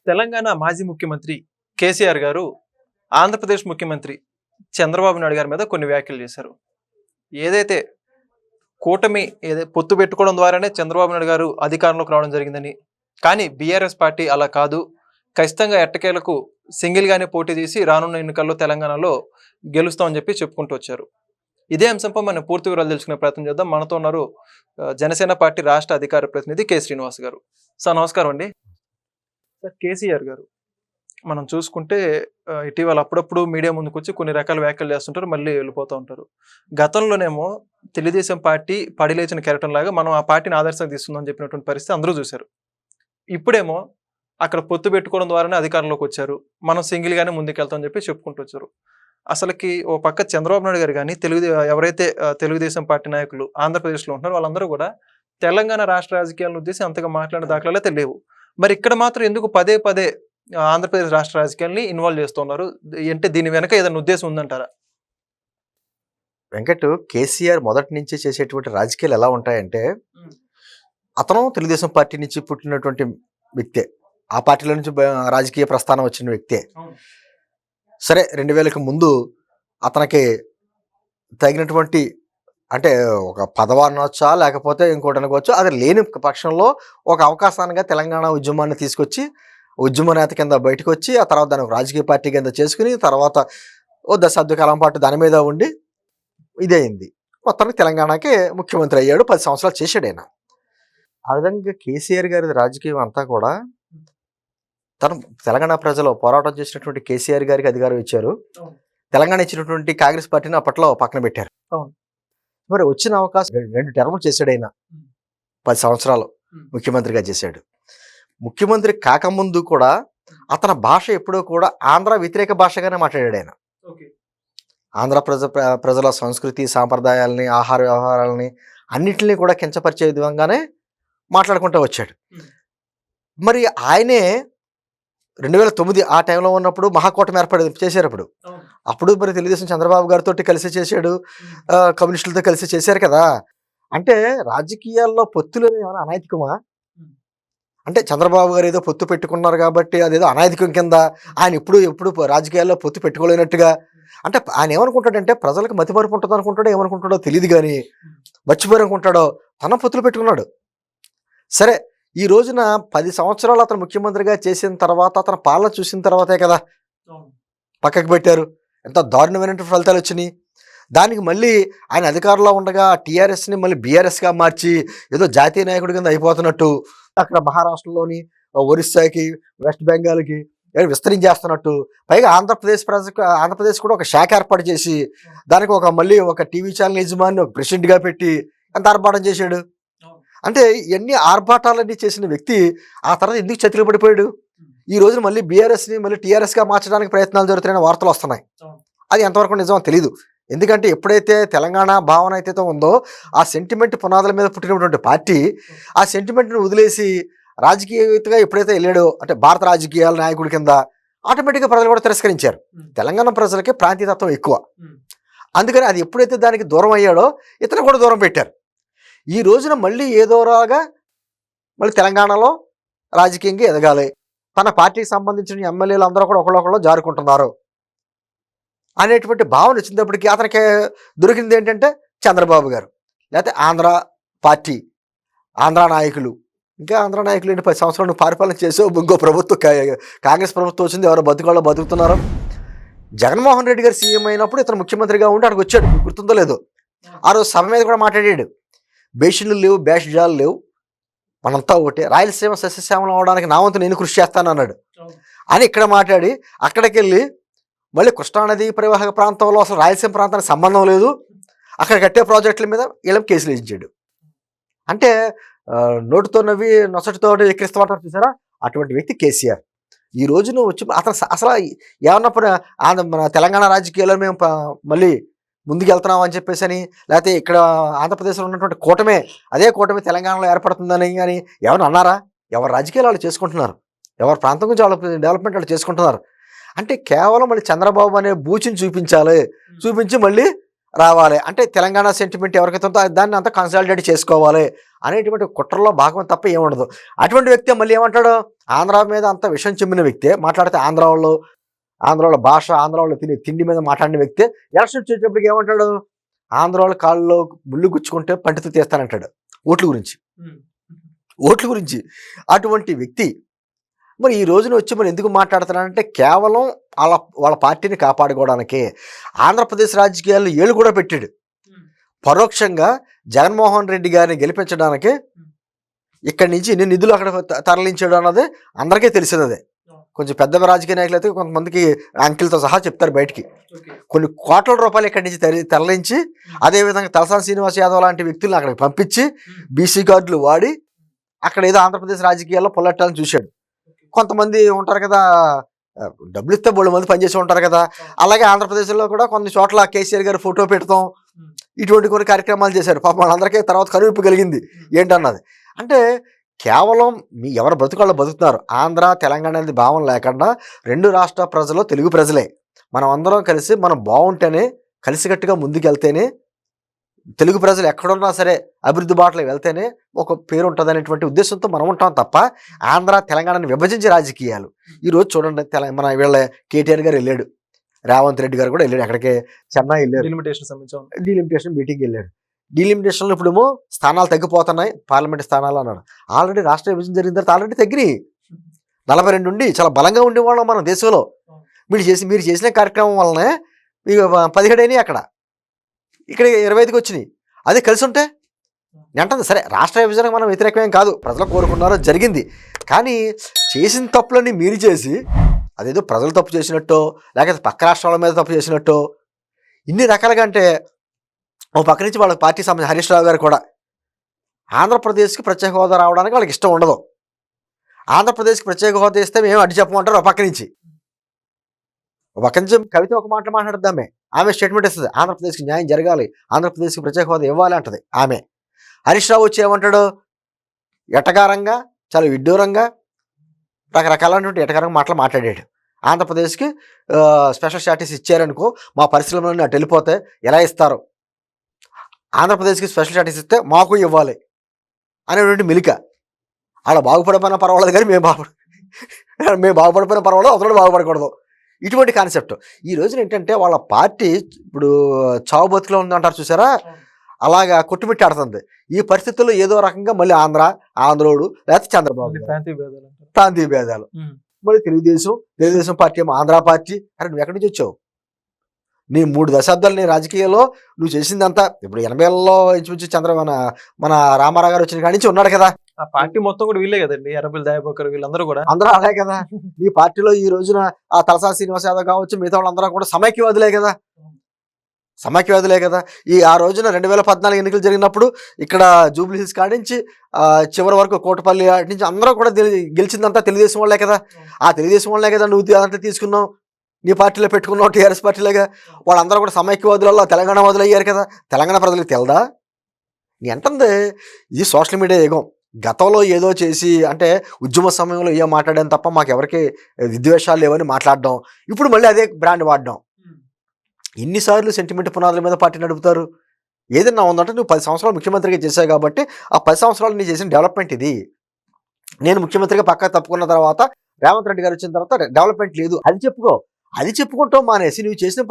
తెలంగాణ మాజీ ముఖ్యమంత్రి కేసీఆర్ గారు ఆంధ్రప్రదేశ్ ముఖ్యమంత్రి చంద్రబాబు నాయుడు గారి మీద కొన్ని వ్యాఖ్యలు చేశారు. ఏదైతే కూటమి పొత్తు పెట్టుకోవడం ద్వారానే చంద్రబాబు నాయుడు గారు అధికారంలోకి రావడం జరిగిందని, కానీ బీఆర్ఎస్ పార్టీ అలా కాదు, ఖచ్చితంగా ఎట్టకేలకు సింగిల్గానే పోటీ చేసి రానున్న ఎన్నికల్లో తెలంగాణలో గెలుస్తామని చెప్పి చెప్పుకుంటూ వచ్చారు. ఇదే అంశంపై మనం పూర్తి వివరాలు తెలుసుకునే ప్రయత్నం చేద్దాం. మనతో ఉన్నారు జనసేన పార్టీ రాష్ట్ర అధికార ప్రతినిధి కె శ్రీనివాస్ గారు. సార్ నమస్కారం అండి. సార్, కేసీఆర్ గారు మనం చూసుకుంటే ఇటీవల అప్పుడప్పుడు మీడియా ముందుకు వచ్చి కొన్ని రకాల వ్యాఖ్యలు చేస్తుంటారు, మళ్ళీ వెళ్ళిపోతూ ఉంటారు. గతంలోనేమో తెలుగుదేశం పార్టీ పడిలేచిన కెరటం లాగా మనం ఆ పార్టీని ఆదర్శంగా తీసుకుందామని చెప్పినటువంటి పరిస్థితి అందరూ చూశారు. ఇప్పుడేమో అక్కడ పొత్తు పెట్టుకోవడం ద్వారానే అధికారంలోకి వచ్చారు, మనం సింగిల్గానే ముందుకెళ్తామని చెప్పి చెప్పుకుంటూ వచ్చారు. అసలుకి ఓ పక్క చంద్రబాబు నాయుడు గారు కానీ ఎవరైతే తెలుగుదేశం పార్టీ నాయకులు ఆంధ్రప్రదేశ్లో ఉంటున్నారో వాళ్ళందరూ కూడా తెలంగాణ రాష్ట్ర రాజకీయాలను ఉద్దేశించి అంతగా మాట్లాడిన దాఖలాలు అయితే లేవు. మరి ఇక్కడ మాత్రం ఎందుకు పదే పదే ఆంధ్రప్రదేశ్ రాష్ట్ర రాజకీయాల్ని ఇన్వాల్వ్ చేస్తున్నారు? అంటే దీని వెనక ఏదైనా ఉద్దేశం ఉందంటారా? వెంకట్, కేసీఆర్ మొదటి నుంచి చేసేటువంటి రాజకీయాలు ఎలా ఉంటాయంటే, అతను తెలుగుదేశం పార్టీ నుంచి పుట్టినటువంటి వ్యక్తే, ఆ పార్టీలో నుంచి రాజకీయ ప్రస్థానం వచ్చిన వ్యక్తే. సరే, 2000కి ముందు అతనికి తగినటువంటి అంటే ఒక పదవి అనొచ్చా లేకపోతే ఇంకోటి అనుకోవచ్చు, అది లేని పక్షంలో ఒక అవకాశానికి తెలంగాణ ఉద్యమాన్ని తీసుకొచ్చి ఉద్యమ నేత కింద బయటకు వచ్చి ఆ తర్వాత దానికి రాజకీయ పార్టీ కింద చేసుకుని తర్వాత ఓ దశాబ్ద కాలం పాటు దాని మీద ఉండి ఇదైంది. మొత్తానికి తెలంగాణకి ముఖ్యమంత్రి అయ్యాడు, 10 సంవత్సరాలు చేశాడు ఆయన. ఆ విధంగా కేసీఆర్ గారి రాజకీయం అంతా కూడా తను తెలంగాణ ప్రజలు పోరాటం చేసినటువంటి కేసీఆర్ గారికి అధికారం ఇచ్చారు, తెలంగాణ ఇచ్చినటువంటి కాంగ్రెస్ పార్టీని అప్పట్లో పక్కన పెట్టారు. మరి వచ్చిన అవకాశం 2 టర్ములు చేశాడు ఆయన, 10 సంవత్సరాలు ముఖ్యమంత్రిగా చేశాడు. ముఖ్యమంత్రి కాకముందు కూడా అతని భాష ఎప్పుడూ కూడా ఆంధ్ర వ్యతిరేక భాషగానే మాట్లాడాడు ఆయన. ఆంధ్ర ప్రజల సంస్కృతి సాంప్రదాయాలని ఆహార వ్యవహారాలని అన్నింటినీ కూడా కించపరిచే విధంగానే మాట్లాడుకుంటూ వచ్చాడు. మరి ఆయనే 2009 ఆ టైంలో ఉన్నప్పుడు మహాకూటమి చేశారు. అప్పుడు మరి తెలుగుదేశం చంద్రబాబు గారితో కలిసి చేశాడు, కమ్యూనిస్టులతో కలిసి చేశారు కదా. అంటే రాజకీయాల్లో పొత్తులు ఏమైనా అనైతికమా? అంటే చంద్రబాబు గారు ఏదో పొత్తు పెట్టుకున్నారు కాబట్టి అదేదో అనైతికం కింద ఆయన ఎప్పుడు రాజకీయాల్లో పొత్తు పెట్టుకోలేనట్టుగా, అంటే ఆయన ఏమనుకుంటాడంటే ప్రజలకు మతిమరుపు ఉంటుంది అనుకుంటాడో ఏమనుకుంటాడో తెలియదు, కానీ మర్చిపోయి అనుకుంటాడో తన పొత్తులు పెట్టుకున్నాడు. సరే, ఈ రోజున 10 సంవత్సరాలు అతను ముఖ్యమంత్రిగా చేసిన తర్వాత అతను పాలన చూసిన తర్వాతే కదా పక్కకు పెట్టారు. ఎంత దారుణమైన ఫలితాలు వచ్చినాయి. దానికి మళ్ళీ ఆయన అధికారంలో ఉండగా టీఆర్ఎస్ని మళ్ళీ బీఆర్ఎస్గా మార్చి ఏదో జాతీయ నాయకుడి కింద అయిపోతున్నట్టు, అక్కడ మహారాష్ట్రలోని ఒరిస్సాకి వెస్ట్ బెంగాల్కి విస్తరించేస్తున్నట్టు, పైగా ఆంధ్రప్రదేశ్ కూడా ఒక శాఖ ఏర్పాటు చేసి దానికి మళ్ళీ ఒక టీవీ ఛానల్ యజమాని ఒక ప్రెసిడెంట్గా పెట్టి ఎంత ఆర్భాటం చేశాడు. అంటే ఎన్ని ఆర్భాటాలన్నీ చేసిన వ్యక్తి ఆ తర్వాత ఎందుకు చతికిల పడిపోయాడు? ఈ రోజున మళ్ళీ బీఆర్ఎస్ని మళ్ళీ టీఆర్ఎస్గా మార్చడానికి ప్రయత్నాలు జరుగుతున్నాయని వార్తలు వస్తున్నాయి. అది ఎంతవరకు నిజమో తెలియదు. ఎందుకంటే ఎప్పుడైతే తెలంగాణ భావన అయితే ఉందో ఆ సెంటిమెంట్ పునాదుల మీద పుట్టినటువంటి పార్టీ ఆ సెంటిమెంట్ని వదిలేసి రాజకీయవేత్తగా ఎప్పుడైతే వెళ్ళాడో, అంటే భారత రాజకీయాల నాయకుడి కింద ఆటోమేటిక్గా ప్రజలు కూడా తిరస్కరించారు. తెలంగాణ ప్రజలకి ప్రాంతీయతత్వం ఎక్కువ, అందుకని అది ఎప్పుడైతే దానికి దూరం అయ్యాడో ఇతను కూడా దూరం పెట్టారు. ఈ రోజున మళ్ళీ ఏదోరాగా మళ్ళీ తెలంగాణలో రాజకీయంగా ఎదగాలి, తన పార్టీకి సంబంధించిన ఎమ్మెల్యేలు అందరూ కూడా ఒకళ్ళొకళ్ళు జారుకుంటున్నారు అనేటువంటి భావన వచ్చినప్పటికీ అతనికి దొరికింది ఏంటంటే చంద్రబాబు గారు, లేకపోతే ఆంధ్ర పార్టీ, ఆంధ్ర నాయకులు. ఇంకా ఆంధ్ర నాయకులు ఏంటి, 10 సంవత్సరాలు పరిపాలన చేసావు, ఇంకో ప్రభుత్వం కాంగ్రెస్ ప్రభుత్వం వచ్చింది, ఎవరో బతుకాళ్ళు బతుకుతున్నారు. జగన్మోహన్ రెడ్డి గారు సీఎం అయినప్పుడు ఇతను ముఖ్యమంత్రిగా ఉండి అక్కడికి వచ్చాడు, గుర్తుందో లేదో. ఆ రోజు సభ మీద కూడా మాట్లాడాడు, బేషన్లు లేవు, బేషజాలు లేవు, మనంతా ఒకటే, రాయలసీమ సస్యశ్యామలం అవడానికి నా వంతు నేను కృషి చేస్తాను అన్నాడు అని ఇక్కడ మాట్లాడి అక్కడికి వెళ్ళి మళ్ళీ కృష్ణానది పరివాహక ప్రాంతంలో అసలు రాయలసీమ ప్రాంతానికి సంబంధం లేదు, అక్కడ కట్టే ప్రాజెక్టుల మీద వీళ్ళం కేసులు వేయించాడు. అంటే నోటితో నవ్వి నొసటితో ఎక్కిరిస్తామంటారు చూసారా, అటువంటి వ్యక్తి కేసీఆర్. ఈ రోజున వచ్చి అతను అసలు ఏమన్నప్పుడు మన తెలంగాణ రాజకీయాల్లో మేము మళ్ళీ ముందుకు వెళ్తున్నాం అని చెప్పేసి అని, లేకపోతే ఇక్కడ ఆంధ్రప్రదేశ్లో ఉన్నటువంటి కూటమే అదే కూటమి తెలంగాణలో ఏర్పడుతుందని కానీ ఎవరు అన్నారా? ఎవరు రాజకీయాలు వాళ్ళు చేసుకుంటున్నారు, ఎవరి ప్రాంతం గురించి వాళ్ళ డెవలప్మెంట్ వాళ్ళు చేసుకుంటున్నారు. అంటే కేవలం మళ్ళీ చంద్రబాబు అనే బూచిని చూపించి మళ్ళీ రావాలి, అంటే తెలంగాణ సెంటిమెంట్ ఎవరికైతే ఉందో దాన్ని అంతా కన్సాలిడేట్ చేసుకోవాలి అనేటువంటి కుట్రలో భాగం తప్ప ఏముండదు. అటువంటి వ్యక్తే మళ్ళీ ఏమంటాడు, ఆంధ్ర మీద అంత విషం చిమ్మిన వ్యక్తే మాట్లాడితే ఆంధ్ర వాళ్ళ భాష, ఆంధ్ర వాళ్ళు తినే తిండి మీద మాట్లాడిన వ్యక్తే ఎలక్షన్ వచ్చేటప్పటికి ఏమంటాడు, ఆంధ్ర వాళ్ళ కాళ్ళలో ముళ్ళు గుచ్చుకుంటే పంటితో తీస్తానంటాడు ఓట్ల గురించి. అటువంటి వ్యక్తి మరి ఈ రోజున వచ్చి మరి ఎందుకు మాట్లాడుతున్నానంటే కేవలం వాళ్ళ పార్టీని కాపాడుకోవడానికే. ఆంధ్రప్రదేశ్ రాజకీయాల్లో ఏళ్ళు కూడా పెట్టాడు. పరోక్షంగా జగన్మోహన్ రెడ్డి గారిని గెలిపించడానికి ఇక్కడి నుంచి ఎన్ని నిధులు అక్కడ తరలించాడు అన్నది అందరికీ తెలిసినదే. కొంచెం పెద్ద రాజకీయ నాయకులు అయితే కొంతమందికి అంకెలతో సహా చెప్తారు బయటికి. కొన్ని కోట్ల రూపాయలు ఇక్కడి నుంచి తరలించి, అదేవిధంగా తలసాని శ్రీనివాస్ యాదవ్ లాంటి వ్యక్తులను అక్కడికి పంపించి బీసీ కార్డులు వాడి అక్కడ ఏదో ఆంధ్రప్రదేశ్ రాజకీయాల్లో పొల్లట్టాలని చూశాడు. కొంతమంది ఉంటారు కదా, డబ్బులు ఇస్తే బోళ్ళు మంది పనిచేసి ఉంటారు కదా. అలాగే ఆంధ్రప్రదేశ్లో కూడా కొన్ని చోట్ల కేసీఆర్ గారు ఫోటో పెడతాం, ఇటువంటి కొన్ని కార్యక్రమాలు చేశారు. పాపం వాళ్ళందరికీ తర్వాత కనువిప్పు కలిగింది ఏంటన్నది. అంటే కేవలం ఎవరు బ్రతుకాళ్ళు బతుకుతున్నారు. ఆంధ్ర తెలంగాణ అనేది భావం లేకుండా 2 రాష్ట్ర ప్రజలు తెలుగు ప్రజలే. మనం అందరం కలిసి మనం బాగుంటేనే, కలిసికట్టుగా ముందుకెళ్తేనే, తెలుగు ప్రజలు ఎక్కడున్నా సరే అభివృద్ధి బాటలో వెళ్తేనే ఒక పేరు ఉంటుంది అనేటువంటి ఉద్దేశంతో మనం ఉంటాం తప్ప ఆంధ్ర తెలంగాణని విభజించే రాజకీయాలు. ఈరోజు చూడండి, మన వీళ్ళ కేటీఆర్ గారు వెళ్ళాడు, రేవంత్ రెడ్డి గారు కూడా వెళ్ళాడు, ఎక్కడికి చెన్నై వెళ్ళాడు, డీలిమిటేషన్ మీటింగ్ వెళ్ళాడు. డీలిమిటేషన్లో ఇప్పుడేమో స్థానాలు తగ్గిపోతున్నాయి, పార్లమెంట్ స్థానాలు అన్నాడు. ఆల్రెడీ రాష్ట్ర విభజన జరిగిన తర్వాత ఆల్రెడీ తగ్గినాయి. 42 ఉండి చాలా బలంగా ఉండేవాళ్ళం మన దేశంలో. మీరు చేసిన కార్యక్రమం వల్లనే మీకు 17 అయినాయి, ఇక్కడ 25కి వచ్చినాయి. అది కలిసి ఉంటే అంటుంది. సరే, రాష్ట్ర విభజనకు మనం వ్యతిరేకమేం కాదు, ప్రజలు కోరుకున్నారో జరిగింది. కానీ చేసిన తప్పులన్నీ మీరు చేసి అదేదో ప్రజలు తప్పు చేసినట్టో లేకపోతే పక్క రాష్ట్రాల మీద తప్పు చేసినట్టో ఇన్ని రకాలుగా. అంటే ఓ పక్క నుంచి వాళ్ళ పార్టీ సంబంధించిన హరీష్ రావు గారు కూడా ఆంధ్రప్రదేశ్కి ప్రత్యేక హోదా రావడానికి వాళ్ళకి ఇష్టం ఉండదు. ఆంధ్రప్రదేశ్కి ప్రత్యేక హోదా ఇస్తే మేము అడ్డు చెప్పమంటారు. ఒక పక్క నుంచి కవిత ఒక మాట మాట్లాడుద్దామే, ఆమె స్టేట్మెంట్ ఇస్తుంది, ఆంధ్రప్రదేశ్కి న్యాయం జరగాలి, ఆంధ్రప్రదేశ్కి ప్రత్యేక హోదా ఇవ్వాలి అంటది ఆమె. హరీష్ రావు వచ్చి ఏమంటాడు, ఎటకారంగా, చాలా విడ్డూరంగా, రకరకాలైనటువంటి ఎటకారంగా మాట్లాడాడు. ఆంధ్రప్రదేశ్కి స్పెషల్ స్టాటస్ ఇచ్చారనుకో, మా పరిశ్రమలన్నీ అటు వెళ్ళిపోతే ఎలా ఇస్తారు, ఆంధ్రప్రదేశ్కి స్పెషల్ స్టాటస్ ఇస్తే మాకు ఇవ్వాలి అనేటువంటి మిలిక. అలా బాగుపడిపోయినా పర్వాలేదు కానీ మేము బాగుపడిపోయినా పర్వాలేదు, అతను బాగుపడకూడదు, ఇటువంటి కాన్సెప్ట్. ఈ రోజున ఏంటంటే వాళ్ళ పార్టీ ఇప్పుడు చావు బతుకులో ఉందంటారు చూసారా, అలాగా కొట్టుమిట్టి ఆడుతుంది. ఈ పరిస్థితుల్లో ఏదో రకంగా మళ్ళీ ఆంధ్రోడు లేకపోతే చంద్రబాబు ప్రాంతీయ భేదాలు, మళ్ళీ తెలుగుదేశం పార్టీ ఏమో ఆంధ్ర పార్టీ. అరే నువ్వు ఎక్కడి నుంచి వచ్చావు? నీ 3 దశాబ్దాలు నీ రాజకీయాల్లో నువ్వు చేసిందంతా. ఇప్పుడు 80లలో ఇంచుమించు మన రామారావు గారు వచ్చిన కాడి నుంచి ఉన్నాడు కదా. ఆ పార్టీ మొత్తం కూడా వీళ్ళే కదండి, ఎర్రబెల్లి దయాకర్ వీళ్ళందరూ కూడా అందరూ అదే కదా. నీ పార్టీలో ఈ రోజున ఆ తలసాని శ్రీనివాస్ యాదవ్ కావచ్చు, మిగతా వాళ్ళందరూ కూడా సమైక్యవాదులే కదా. ఆ రోజున 2014 ఎన్నికలు జరిగినప్పుడు ఇక్కడ జూబ్లీ హిల్స్ కాడించి చివరి వరకు కోటపల్లి నుంచి అందరూ కూడా గెలిచిందంతా తెలుగుదేశం వాళ్ళే కదా. ఆ తెలుగుదేశం వాళ్ళే కదా నువ్వు అదంతా తీసుకున్నావు, నీ పార్టీలో పెట్టుకున్నావు, టీఆర్ఎస్ పార్టీలోగా. వాళ్ళందరూ కూడా సమైక్యవాదులలో తెలంగాణ వాదులు అయ్యారు కదా. తెలంగాణ ప్రజలకు తెలదా? నీ అంటుంది ఇది సోషల్ మీడియా యుగం. గతంలో ఏదో చేసి అంటే ఉద్యమ సమయంలో ఏం మాట్లాడాను తప్ప మాకు ఎవరికి విద్వేషాలు లేవని మాట్లాడడం, ఇప్పుడు మళ్ళీ అదే బ్రాండ్ వాడడం. ఎన్నిసార్లు సెంటిమెంట్ పునాదుల మీద పార్టీ నడుపుతారు? ఏదన్నా ఉందంటే నువ్వు 10 సంవత్సరాలు ముఖ్యమంత్రిగా చేశావు కాబట్టి ఆ 10 సంవత్సరాలు నీ చేసిన డెవలప్మెంట్ ఇది. నేను ముఖ్యమంత్రిగా పక్కా తప్పుకున్న తర్వాత రేవంత్ రెడ్డి గారు వచ్చిన తర్వాత డెవలప్మెంట్ లేదు అది చెప్పుకుంటాం మానేసి, నువ్వు చేసిన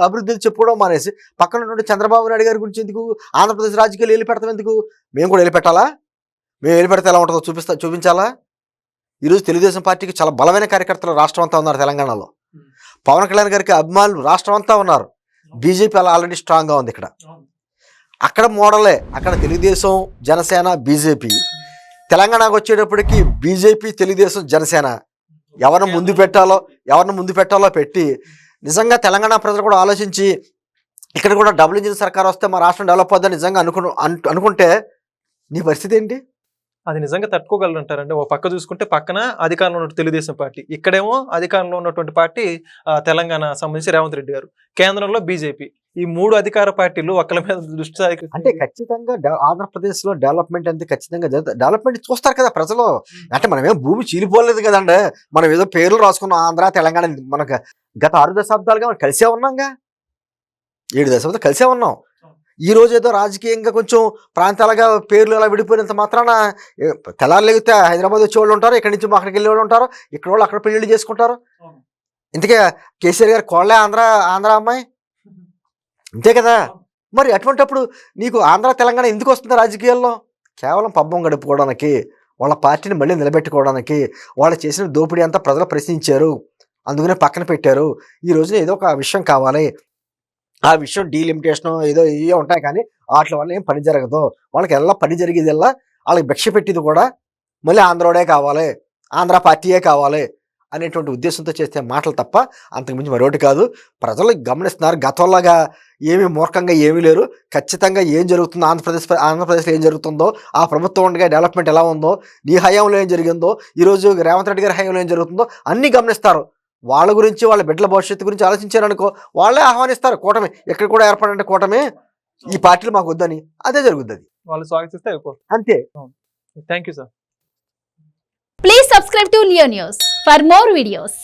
అభివృద్ధి చెప్పుకోవడం మానేసి పక్కన ఉన్నటువంటి చంద్రబాబు నాయుడు గారి గురించి ఎందుకు, ఆంధ్రప్రదేశ్ రాజకీయాలు వెళ్ళి పెడతాం ఎందుకు? మేము కూడా వెళ్ళి పెట్టాలా? మేము వెళ్ళి పెడితే ఎలా ఉంటుందో చూపించాలా? ఈరోజు తెలుగుదేశం పార్టీకి చాలా బలమైన కార్యకర్తలు రాష్ట్రం అంతా ఉన్నారు. తెలంగాణలో పవన్ కళ్యాణ్ గారికి అభిమానులు రాష్ట్రం అంతా ఉన్నారు. బీజేపీ అలా ఆల్రెడీ స్ట్రాంగ్గా ఉంది. అక్కడ మోడలే, అక్కడ తెలుగుదేశం, జనసేన, బీజేపీ. తెలంగాణకు వచ్చేటప్పటికి బీజేపీ, తెలుగుదేశం, జనసేన ఎవరిని ముందు పెట్టాలో పెట్టి నిజంగా తెలంగాణ ప్రజలు కూడా ఆలోచించి ఇక్కడ కూడా డబుల్ ఇంజిన్ సర్కార్ వస్తే మా రాష్ట్రం డెవలప్ అవుతుందని నిజంగా అనుకుంటే నీ పరిస్థితి ఏంటి? అది నిజంగా తట్టుకోగలరు అంటారండి. ఓ పక్క చూసుకుంటే పక్కన అధికారంలో ఉన్న తెలుగుదేశం పార్టీ, ఇక్కడేమో అధికారంలో ఉన్నటువంటి పార్టీ తెలంగాణ సంబంధించి రేవంత్ రెడ్డి గారు, కేంద్రంలో బీజేపీ. ఈ 3 అధికార పార్టీలు ఒకళ్ళ మీద దృష్టి అంటే ఖచ్చితంగా ఆంధ్రప్రదేశ్ లో డెవలప్మెంట్ అంటే ఖచ్చితంగా డెవలప్మెంట్ చూస్తారు కదా ప్రజలు. అంటే మనమేం భూమి చీలిపోలేదు కదండి, మనం ఏదో పేర్లు రాసుకున్నాం ఆంధ్ర తెలంగాణ. మనకు గత 6 దశాబ్దాలుగా మనం కలిసే ఉన్నాంగా, 7 దశాబ్దాలు కలిసే ఉన్నాం. ఈ రోజు ఏదో రాజకీయంగా కొంచెం ప్రాంతాలుగా పేర్లు అలా విడిపోయినంత మాత్రాన తెల్లారు లేగితే హైదరాబాద్ వచ్చే వాళ్ళు ఉంటారు, ఇక్కడి నుంచి అక్కడికి వెళ్ళే వాళ్ళు ఉంటారు, ఇక్కడ వాళ్ళు అక్కడ పెళ్లిళ్ళు చేసుకుంటారు. ఇంతకే కేసీఆర్ గారు కోళ్ళే ఆంధ్ర అమ్మాయి అంతే కదా. మరి అటువంటిప్పుడు నీకు ఆంధ్ర తెలంగాణ ఎందుకు వస్తుంది రాజకీయాల్లో? కేవలం పబ్బం గడుపుకోవడానికి, వాళ్ళ పార్టీని మళ్ళీ నిలబెట్టుకోవడానికి, వాళ్ళు చేసిన దోపిడీ అంతా ప్రజలు ప్రశ్నించారు, అందుకనే పక్కన పెట్టారు. ఈ రోజున ఏదో ఒక విషయం కావాలి, ఆ విషయం డీలిమిటేషన్ ఏదో ఇవే ఉంటాయి, కానీ వాటి వల్ల ఏం పని జరగదు. వాళ్ళకి ఎలా పని జరిగేదల్లా వాళ్ళకి భిక్ష పెట్టింది కూడా మళ్ళీ ఆంధ్రోడే కావాలి, ఆంధ్ర పార్టీయే కావాలి అనేటువంటి ఉద్దేశంతో చేసే మాటలు తప్ప అంతకుమించి మరొకటి కాదు. ప్రజలు గమనిస్తున్నారు. గతంలాగా ఏమీ మూర్ఖంగా ఏమీ లేరు. ఖచ్చితంగా ఏం జరుగుతుందో ఆంధ్రప్రదేశ్లో ఏం జరుగుతుందో, ఆ ప్రభుత్వం ఉండగా డెవలప్మెంట్ ఎలా ఉందో, నీ హయాంలో ఏం జరిగిందో, ఈరోజు రేవంత్ రెడ్డి గారి హయాంలో ఏం జరుగుతుందో అన్నీ గమనిస్తారు. వాళ్ళ గురించి, వాళ్ళ బిడ్డల భవిష్యత్తు గురించి ఆలోచించారనుకో, వాళ్ళే ఆహ్వానిస్తారు కూటమి. ఎక్కడ కూడా ఏర్పడంటే కూటమి, ఈ పార్టీలు మాకు వద్దని, అదే జరుగుద్ది. అది వాళ్ళు స్వాగతిస్తే అయిపోతుంది. అంతే. Thank you sir. Please subscribe to Leo News for more videos.